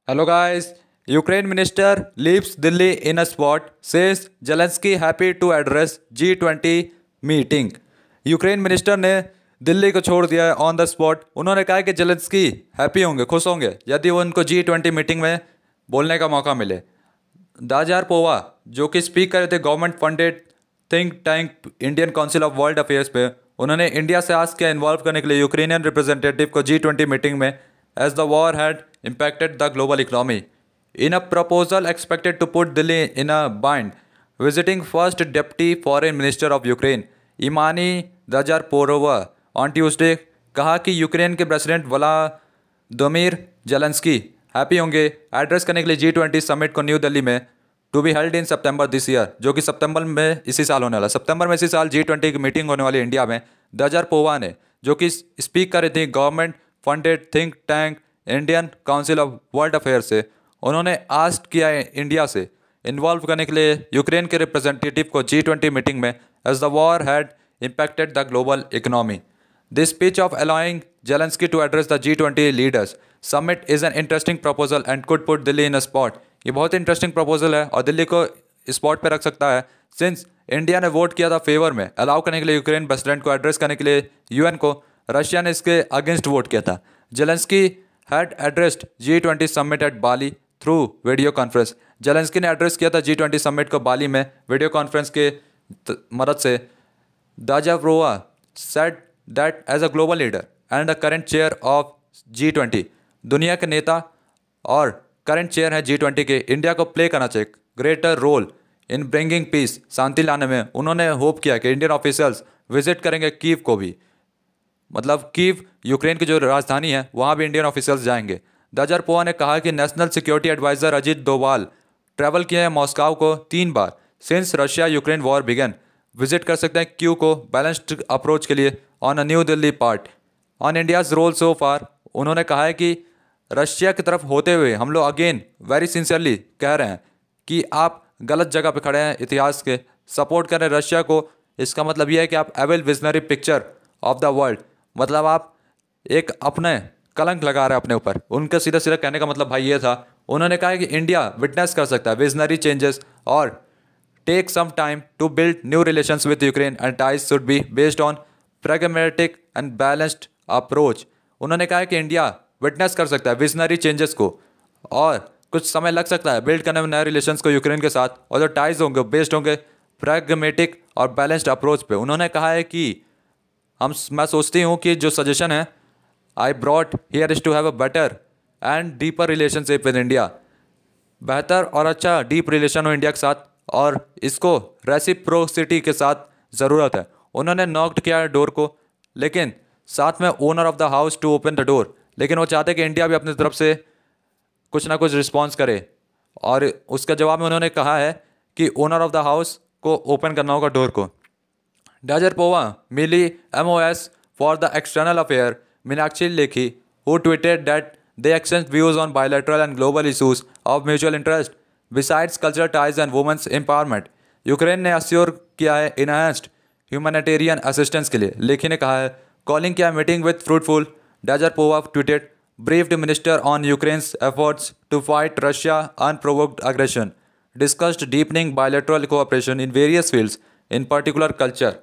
Hello guys, Ukraine minister leaves Delhi in a spot, says Zelensky happy to address G20 meeting. Ukraine minister ने दिल्ली को छोड़ दिया है on the spot. उन्होंने कहा कि जेलेंस्की हैप्पी होंगे, खुश होंगे यदि वो उनको G20 मीटिंग में बोलने का मौका मिले। दाजार पोवा जो कि स्पीक कर रहे थे government funded think tank Indian council of world affairs पे, उन्होंने इंडिया से आस्क किया इन्वॉल्व करने के लिए यूक्रेनियन रिप्रेजेंटेटिव को G20 मीटिंग में as the war had impacted the global economy. In a proposal expected to put Delhi in a bind, visiting first Deputy Foreign Minister of Ukraine, Imani Dajarporova, on Tuesday कहा कि Ukraine के president Vladimir Zelensky happy होंगे address करने के लिए G20 summit को न्यू दिल्ली में to be held in September this year, जो कि सितंबर में इसी साल होने वाला। सितंबर में इसी साल G20 की मीटिंग होने वाली इंडिया में। दाजारपोवा ने जो कि स्पीक कर रही थी government funded think tank Indian council of world affairs से, उन्होंने आस्क किया है इंडिया से इन्वॉल्व करने के लिए यूक्रेन के रिप्रेजेंटेटिव को G20 मीटिंग में as the war had impacted the global economy. This speech of allowing Zelensky to address the G20 leaders summit is an interesting proposal and could put Delhi in a spot. ये बहुत interesting proposal है और दिल्ली को spot पे रख सकता है, since India ने वोट किया था फेवर में अलाउ करने के लिए यूक्रेन प्रेसिडेंट को एड्रेस करने के लिए यूएन को। रशिया ने इसके अगेंस्ट वोट किया था। Zelensky had addressed G20 summit at Bali through video conference. Zelensky ने एड्रेस किया था G20 समिट को बाली में वीडियो कॉन्फ्रेंस के मदद से। दाजारोवा said that as a global leader and the current chair of G20, दुनिया के नेता और करंट चेयर है G20 के, इंडिया को प्ले करना चाहिए greater role in bringing peace, शांति लाने में। उन्होंने होप किया कि इंडियन ऑफिशियल्स विजिट करेंगे कीव को भी, मतलब कीव यूक्रेन की जो राजधानी है वहाँ भी इंडियन ऑफिशियल्स जाएंगे। दाजारपोवा ने कहा कि national security adviser Ajit Doval travel किए हैं मॉस्को को 3 बार since Russia Ukraine war began, visit कर सकते हैं क्यू को बैलेंस्ड अप्रोच के लिए on a New Delhi part on India's role so far. उन्होंने कहा है कि रशिया की तरफ होते हुए हम लोग अगेन वेरी सिंसियरली कह रहे हैं कि आप गलत जगह पे खड़े हैं, इतिहास के सपोर्ट कर रहे हैं रशिया को। इसका मतलब यह है कि आप evil visionary picture of the world, मतलब आप एक अपने कलंक लगा रहे हैं अपने ऊपर। उनका सीधा सीधा कहने का मतलब भाई ये था। उन्होंने कहा है कि इंडिया विटनेस कर सकता है विजनरी चेंजेस और take some time to build new relations with Ukraine and ties should be based on pragmatic and balanced approach. उन्होंने कहा है कि इंडिया विटनेस कर सकता है विजनरी चेंजेस को और कुछ समय लग सकता है बिल्ड करने में नए रिलेशंस को यूक्रेन के साथ, और जो टाइज होंगे बेस्ड होंगे प्रैग्मेटिक और बैलेंस्ड अप्रोच पे। उन्होंने कहा है कि मैं सोचती हूँ कि जो सजेशन है I brought here is to have a better and deeper relationship with India, बेहतर और अच्छा डीप रिलेशन हो इंडिया के साथ और इसको रेसिप्रोसिटी के साथ ज़रूरत है। उन्होंने नॉक्ड किया है डोर को, लेकिन साथ में owner of the house to open the door, लेकिन वो चाहते कि इंडिया भी अपनी तरफ से कुछ ना कुछ रिस्पॉन्स करे। और उसके जवाब में उन्होंने कहा है कि ओनर ऑफ द हाउस को ओपन करना होगा डोर को। दाजारपोवा मिली MOS for the external affair Meenakshi Lekhi who tweeted that they exchange views on bilateral and global issues of mutual interest besides cultural ties and women's empowerment. Ukraine ने assure किया है enhanced humanitarian assistance के लिए। लेखी ने कहा है calling किया meeting with fruitful. Dzhaparova tweeted briefed minister on Ukraine's efforts to fight Russia unprovoked aggression, discussed deepening bilateral cooperation in various fields in particular culture.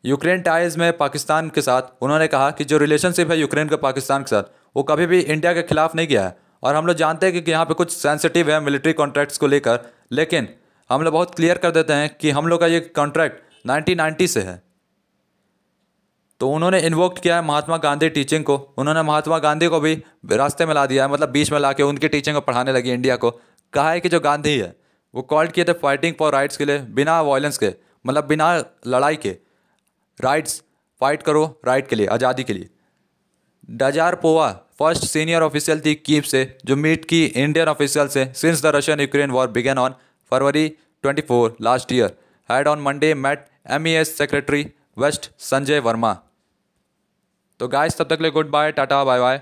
Ukraine ties में पाकिस्तान के साथ उन्होंने कहा कि जो रिलेशनशिप है यूक्रेन का पाकिस्तान के साथ वो कभी भी इंडिया के खिलाफ नहीं गया है। और हम लोग जानते हैं कि यहाँ पे कुछ सेंसिटिव है मिलिट्री कॉन्ट्रैक्ट्स को लेकर, लेकिन हम लोग बहुत क्लियर कर देते हैं कि हम लोग का ये कॉन्ट्रैक्ट 1990 से है। तो उन्होंने इन्वोक्ट किया है महात्मा गांधी टीचिंग को। उन्होंने महात्मा गांधी को भी रास्ते में ला दिया है, मतलब बीच में ला के उनकी टीचिंग को पढ़ाने लगी इंडिया को। कहा है कि जो गांधी है वो कॉल्ड किए थे फाइटिंग फॉर राइट्स के लिए, बिना वायलेंस के, मतलब बिना लड़ाई के राइट्स फाइट करो राइट के लिए, आज़ादी के लिए। दाजारपोवा फर्स्ट सीनियर ऑफिशियल थी कीव से जो मीट की इंडियन ऑफिशियल से since the Russian Ukraine war began on February 24 last year, had on Monday met MES secretary west Sanjay Verma. तो गाइस तब तक के लिए good bye, tata bye bye.